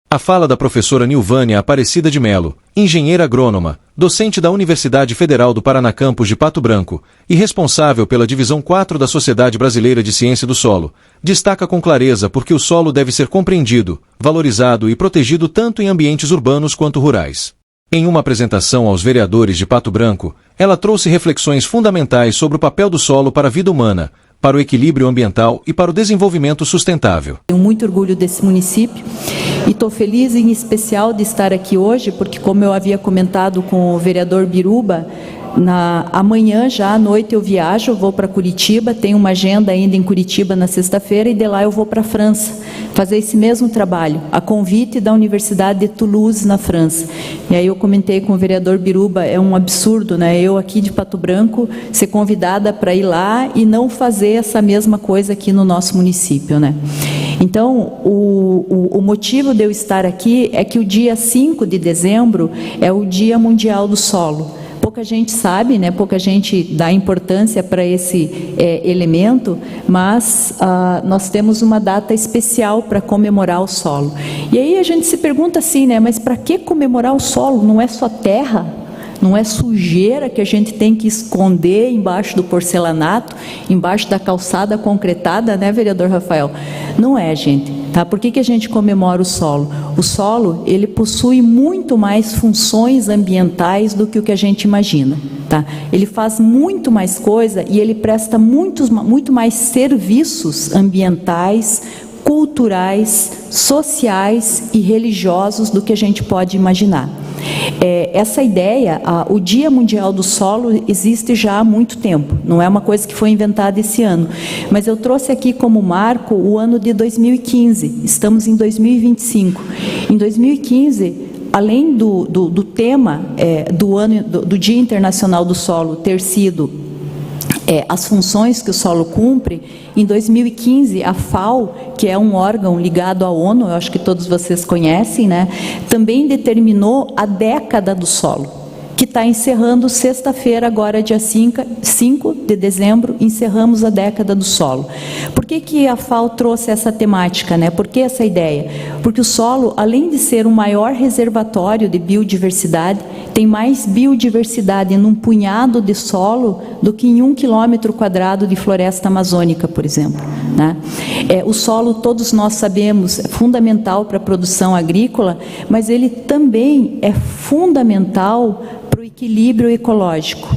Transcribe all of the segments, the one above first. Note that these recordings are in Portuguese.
A fala da professora Nilvânia Aparecida de Melo, engenheira agrônoma, docente da Universidade Federal do Paraná Campus de Pato Branco e responsável pela Divisão 4 da Sociedade Brasileira de Ciência do Solo, destaca com clareza porque o solo deve ser compreendido, valorizado e protegido tanto em ambientes urbanos quanto rurais. Em uma apresentação aos vereadores de Pato Branco, ela trouxe reflexões fundamentais sobre o papel do solo para a vida humana, para o equilíbrio ambiental e para o desenvolvimento sustentável. Tenho muito orgulho desse município e estou feliz em especial de estar aqui hoje, porque como eu havia comentado com o vereador Biruba, amanhã já à noite eu viajo, vou para Curitiba, tenho uma agenda ainda em Curitiba na sexta-feira e de lá eu vou para a França, fazer esse mesmo trabalho, a convite da Universidade de Toulouse na França. E aí eu comentei com o vereador Biruba, é um absurdo, né? Eu aqui de Pato Branco ser convidada para ir lá e não fazer essa mesma coisa aqui no nosso município, né? Então, o motivo de eu estar aqui é que o dia 5 de dezembro é o Dia Mundial do Solo. Pouca gente sabe, né? Pouca gente dá importância para esse elemento, mas nós temos uma data especial para comemorar o solo. E aí a gente se pergunta assim, né? Mas para que comemorar o solo? Não é só terra? Não é sujeira que a gente tem que esconder embaixo do porcelanato, embaixo da calçada concretada, né, vereador Rafael? Não é, gente. Tá? Por que a gente comemora o solo? O solo, ele possui muito mais funções ambientais do que o que a gente imagina. Tá? Ele faz muito mais coisa e ele presta muito mais serviços ambientais, culturais, sociais e religiosos do que a gente pode imaginar. Essa ideia, o Dia Mundial do Solo existe já há muito tempo, não é uma coisa que foi inventada esse ano, mas eu trouxe aqui como marco o ano de 2015, estamos em 2025. Em 2015, além do tema do Dia Internacional do Solo ter sido as funções que o solo cumpre, em 2015 a FAO, que é um órgão ligado à ONU, eu acho que todos vocês conhecem, né, também determinou a década do solo, que está encerrando sexta-feira, agora dia 5 de dezembro, encerramos a década do solo. Por que a FAO trouxe essa temática, né? Por que essa ideia? Porque o solo, além de ser o maior reservatório de biodiversidade, tem mais biodiversidade num punhado de solo do que em 1 quilômetro quadrado de floresta amazônica, por exemplo, né? O solo, todos nós sabemos, é fundamental para a produção agrícola, mas ele também é fundamental para o equilíbrio ecológico,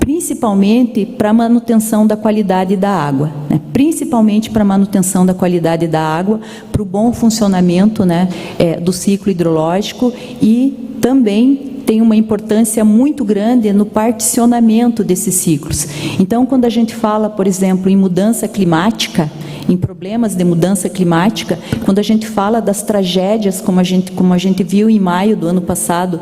principalmente para a manutenção da qualidade da água, né? Principalmente para a manutenção da qualidade da água, para o bom funcionamento, né, do ciclo hidrológico, e também tem uma importância muito grande no particionamento desses ciclos. Então, quando a gente fala, por exemplo, em mudança climática, em problemas de mudança climática, quando a gente fala das tragédias, como a gente viu em maio do ano passado,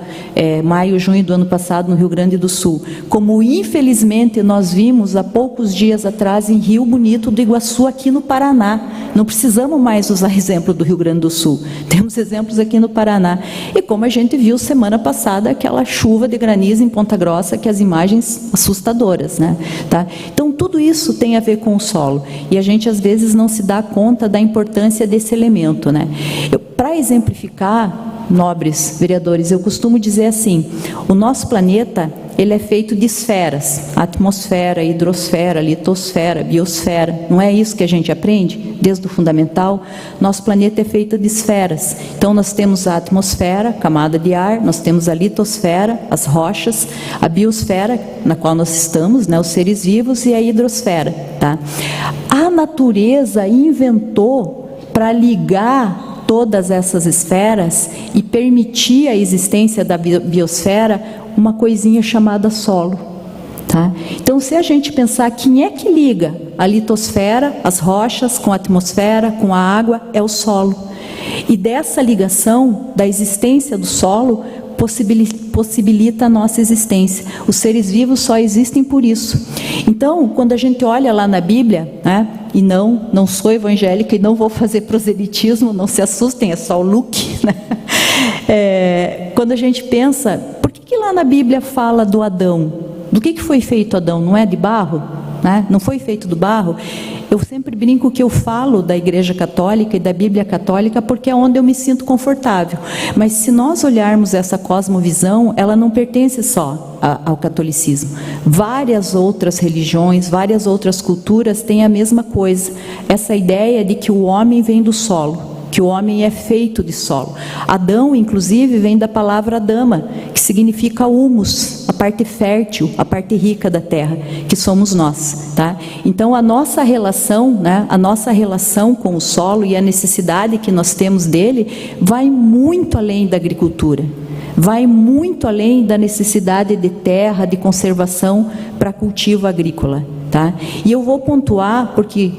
junho do ano passado no Rio Grande do Sul, como infelizmente nós vimos há poucos dias atrás em Rio Bonito do Iguaçu, aqui no Paraná. Não precisamos mais usar exemplo do Rio Grande do Sul, temos exemplos aqui no Paraná. E como a gente viu semana passada, aquela chuva de granizo em Ponta Grossa, que as imagens assustadoras, né? Tá? Então tudo isso tem a ver com o solo, e a gente às vezes não se dá conta da importância desse elemento, né? Para exemplificar, nobres vereadores, eu costumo dizer assim: o nosso planeta, ele é feito de esferas, atmosfera, hidrosfera, litosfera, biosfera. Não é isso que a gente aprende desde o fundamental? Nosso planeta é feito de esferas. Então nós temos a atmosfera, camada de ar, nós temos a litosfera, as rochas, a biosfera, na qual nós estamos, né, os seres vivos, e a hidrosfera, tá? A natureza inventou para ligar todas essas esferas e permitir a existência da biosfera uma coisinha chamada solo, tá? Então, se a gente pensar quem é que liga a litosfera, as rochas, com a atmosfera, com a água, é o solo. E dessa ligação, da existência do solo, possibilita a nossa existência. Os seres vivos só existem por isso. Então, quando a gente olha lá na Bíblia, né, e não sou evangélica e não vou fazer proselitismo, não se assustem, é só o look, né? Quando a gente pensa, por que lá na Bíblia fala do Adão? Do que foi feito Adão? Não é de barro? Né? Não foi feito do barro? Eu sempre brinco que eu falo da Igreja Católica e da Bíblia Católica porque é onde eu me sinto confortável. Mas se nós olharmos essa cosmovisão, ela não pertence só ao catolicismo. Várias outras religiões, várias outras culturas têm a mesma coisa. Essa ideia de que o homem vem do solo, que o homem é feito de solo. Adão, inclusive, vem da palavra Adama, que significa humus, a parte fértil, a parte rica da terra, que somos nós, tá? Então, a nossa relação, né, a nossa relação com o solo e a necessidade que nós temos dele vai muito além da agricultura. Vai muito além da necessidade de terra, de conservação para cultivo agrícola, tá? E eu vou pontuar, porque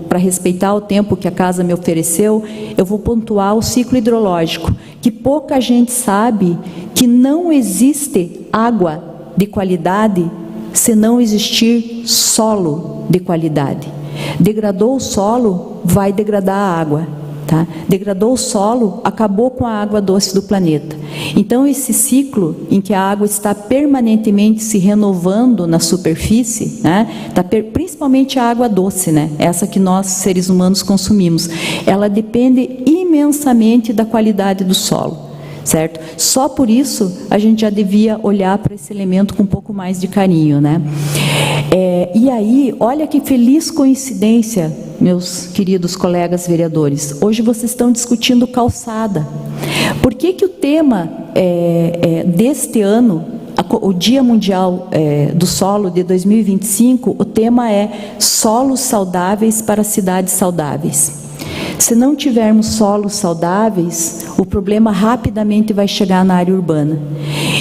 para respeitar o tempo que a casa me ofereceu, eu vou pontuar o ciclo hidrológico, que pouca gente sabe que não existe água de qualidade se não existir solo de qualidade. Degradou o solo, vai degradar a água. Tá? Degradou o solo, acabou com a água doce do planeta. Então, esse ciclo em que a água está permanentemente se renovando na superfície, né? Principalmente a água doce, né? Essa que nós, seres humanos, consumimos, ela depende imensamente da qualidade do solo, certo? Só por isso a gente já devia olhar para esse elemento com um pouco mais de carinho, né? E aí, olha que feliz coincidência, meus queridos colegas vereadores, hoje vocês estão discutindo calçada. Por que que o tema deste ano, o Dia Mundial do Solo de 2025, o tema é solos saudáveis para cidades saudáveis? Se não tivermos solos saudáveis, o problema rapidamente vai chegar na área urbana.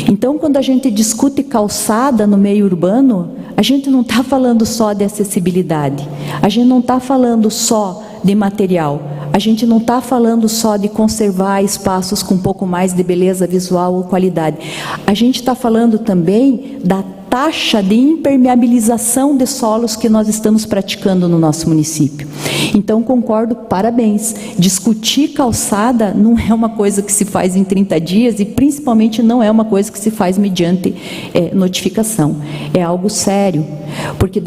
Então, quando a gente discute calçada no meio urbano, a gente não está falando só de acessibilidade, a gente não está falando só de material, a gente não está falando só de conservar espaços com um pouco mais de beleza visual ou qualidade. A gente está falando também da taxa de impermeabilização de solos que nós estamos praticando no nosso município. Então, concordo, parabéns. Discutir calçada não é uma coisa que se faz em 30 dias e, principalmente, não é uma coisa que se faz mediante notificação. É algo sério, porque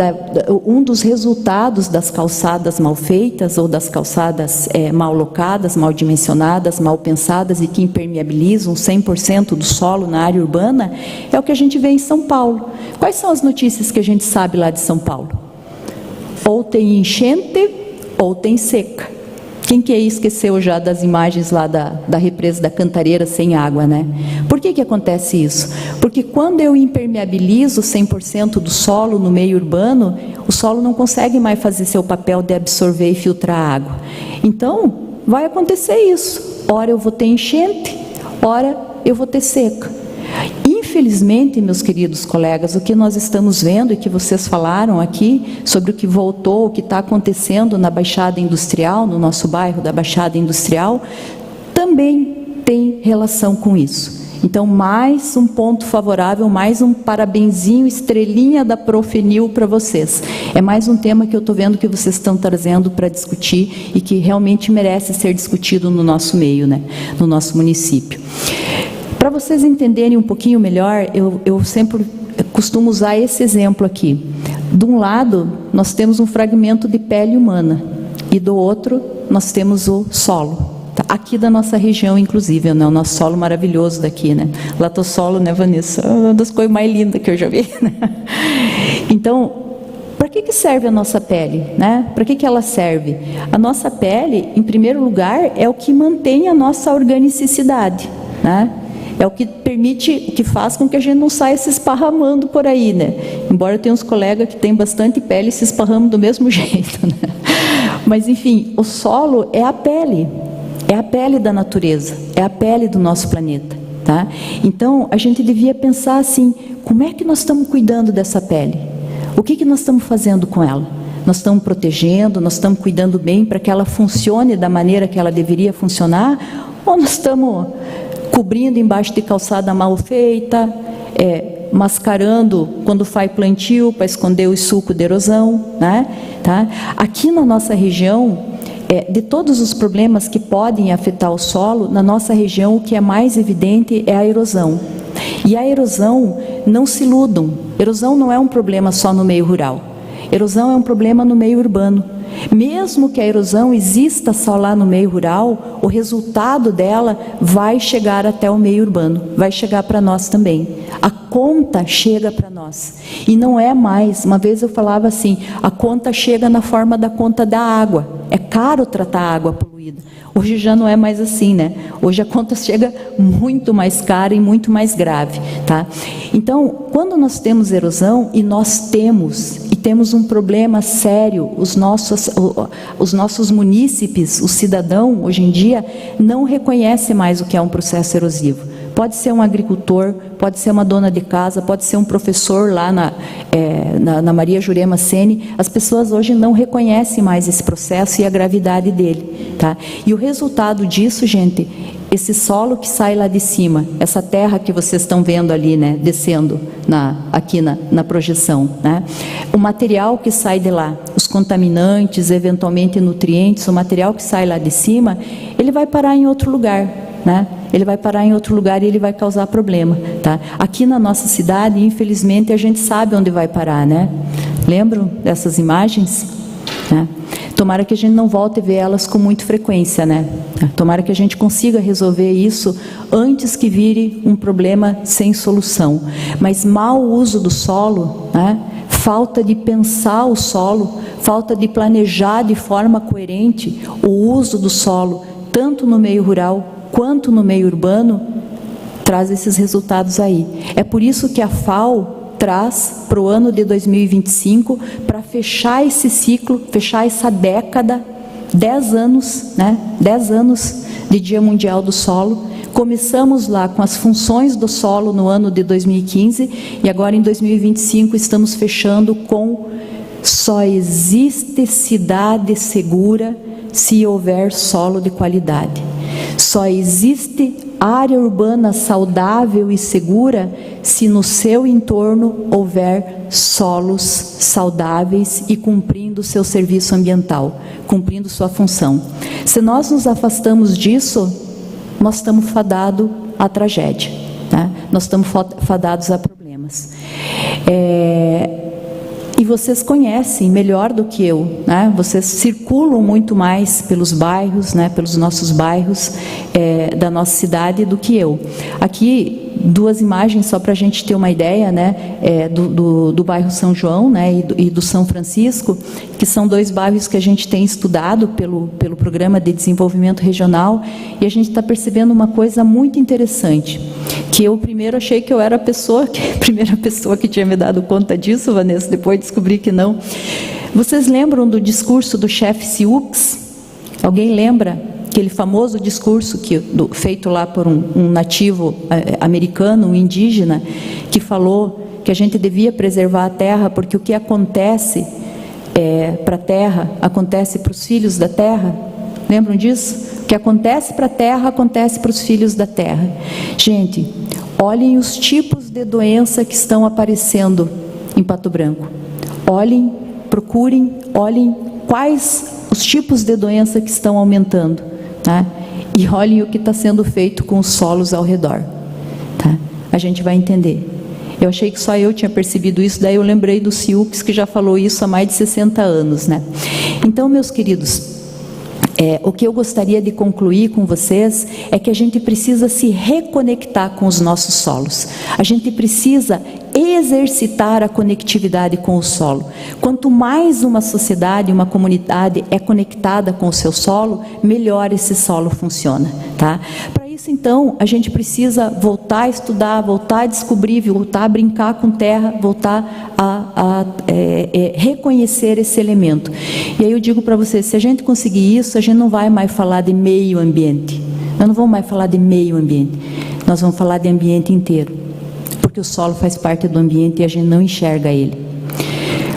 um dos resultados das calçadas mal feitas ou das calçadas mal locadas, mal dimensionadas, mal pensadas e que impermeabilizam 100% do solo na área urbana é o que a gente vê em São Paulo. Quais são as notícias que a gente sabe lá de São Paulo? Ou tem enchente, ou tem seca. Quem que aí esqueceu já das imagens lá da represa da Cantareira sem água, né? Por que que acontece isso? Porque quando eu impermeabilizo 100% do solo no meio urbano, o solo não consegue mais fazer seu papel de absorver e filtrar a água. Então, vai acontecer isso. Ora eu vou ter enchente, ora eu vou ter seca. Infelizmente, meus queridos colegas, o que nós estamos vendo e que vocês falaram aqui sobre o que voltou, o que está acontecendo na Baixada Industrial, no nosso bairro da Baixada Industrial, também tem relação com isso. Então, mais um ponto favorável, mais um parabenzinho, estrelinha da Profenil para vocês. É mais um tema que eu estou vendo que vocês estão trazendo para discutir e que realmente merece ser discutido no nosso meio, né? No nosso município. Para vocês entenderem um pouquinho melhor, eu sempre costumo usar esse exemplo aqui. De um lado, nós temos um fragmento de pele humana e do outro, nós temos o solo. Tá? Aqui da nossa região, inclusive, né? O nosso solo maravilhoso daqui, né? Latossolo, né, Vanessa? Uma das coisas mais lindas que eu já vi, né? Então, para que serve a nossa pele, né? Para que ela serve? A nossa pele, em primeiro lugar, é o que mantém a nossa organicidade, né? É o que permite, o que faz com que a gente não saia se esparramando por aí, né? Embora eu tenha uns colegas que têm bastante pele e se esparramam do mesmo jeito, né? Mas, enfim, o solo é a pele da natureza, é a pele do nosso planeta, tá? Então, a gente devia pensar assim, como é que nós estamos cuidando dessa pele? O que nós estamos fazendo com ela? Nós estamos protegendo, nós estamos cuidando bem para que ela funcione da maneira que ela deveria funcionar? Ou nós estamos cobrindo embaixo de calçada mal feita, mascarando quando faz plantio para esconder o suco de erosão, né? Tá? Aqui na nossa região, de todos os problemas que podem afetar o solo, na nossa região o que é mais evidente é a erosão. E a erosão, não se iludam, erosão não é um problema só no meio rural. Erosão é um problema no meio urbano. Mesmo que a erosão exista só lá no meio rural, o resultado dela vai chegar até o meio urbano, vai chegar para nós também. A conta chega para nós. E não é mais, uma vez eu falava assim, a conta chega na forma da conta da água. É caro tratar a água poluída. Hoje já não é mais assim, né? Hoje a conta chega muito mais cara e muito mais grave, tá? Então, quando nós temos erosão, e nós temos um problema sério, os nossos munícipes, o cidadão, hoje em dia, não reconhece mais o que é um processo erosivo. Pode ser um agricultor, pode ser uma dona de casa, pode ser um professor lá na Maria Jurema Ceni. As pessoas hoje não reconhecem mais esse processo e a gravidade dele, tá? E o resultado disso, gente, esse solo que sai lá de cima, essa terra que vocês estão vendo ali, né, descendo aqui na projeção, né? O material que sai de lá, os contaminantes, eventualmente nutrientes, o material que sai lá de cima, ele vai parar em outro lugar, né? Ele vai parar em outro lugar e ele vai causar problema, tá? Aqui na nossa cidade, infelizmente, a gente sabe onde vai parar, né? Lembram dessas imagens? Né? Tomara que a gente não volte a ver elas com muita frequência, né? Tomara que a gente consiga resolver isso antes que vire um problema sem solução. Mas mau uso do solo, né? Falta de pensar o solo, falta de planejar de forma coerente o uso do solo, tanto no meio rural quanto no meio urbano, traz esses resultados aí. É por isso que a FAO traz para o ano de 2025, para fechar esse ciclo, fechar essa década, 10 anos, né? 10 anos de Dia Mundial do Solo. Começamos lá com as funções do solo no ano de 2015 e agora em 2025 estamos fechando com só existe cidade segura se houver solo de qualidade. Só existe área urbana saudável e segura se no seu entorno houver solos saudáveis e cumprindo seu serviço ambiental, cumprindo sua função. Se nós nos afastamos disso, nós estamos fadados à tragédia, né? Nós estamos fadados a problemas. E vocês conhecem melhor do que eu, né? Vocês circulam muito mais pelos bairros, né? Pelos nossos bairros da nossa cidade do que eu. Aqui, duas imagens só para a gente ter uma ideia, né? Do bairro São João, né? E do São Francisco, que são dois bairros que a gente tem estudado pelo Programa de Desenvolvimento Regional, e a gente está percebendo uma coisa muito interessante, que eu primeiro achei que eu era a primeira pessoa que tinha me dado conta disso, Vanessa, depois descobri que não. Vocês lembram do discurso do chefe Sioux? Alguém lembra? Aquele famoso discurso feito lá por um nativo americano, um indígena, que falou que a gente devia preservar a terra, porque o que acontece para a terra, acontece para os filhos da terra. Lembram disso? O que acontece para a terra, acontece para os filhos da terra. Gente, olhem os tipos de doença que estão aparecendo em Pato Branco. Olhem, procurem, olhem quais os tipos de doença que estão aumentando, tá? E olhem o que está sendo feito com os solos ao redor, tá? A gente vai entender. Eu achei que só eu tinha percebido isso, daí eu lembrei do Sioux, que já falou isso há mais de 60 anos, né? Então, meus queridos, o que eu gostaria de concluir com vocês é que a gente precisa se reconectar com os nossos solos. A gente precisa exercitar a conectividade com o solo. Quanto mais uma sociedade, uma comunidade é conectada com o seu solo, melhor esse solo funciona, tá? Para isso, então, a gente precisa voltar a estudar, voltar a descobrir, voltar a brincar com terra, voltar a reconhecer esse elemento. E aí eu digo para vocês, se a gente conseguir isso, a gente não vai mais falar de meio ambiente. Nós não vamos mais falar de meio ambiente. Nós vamos falar de ambiente inteiro. Porque o solo faz parte do ambiente e a gente não enxerga ele.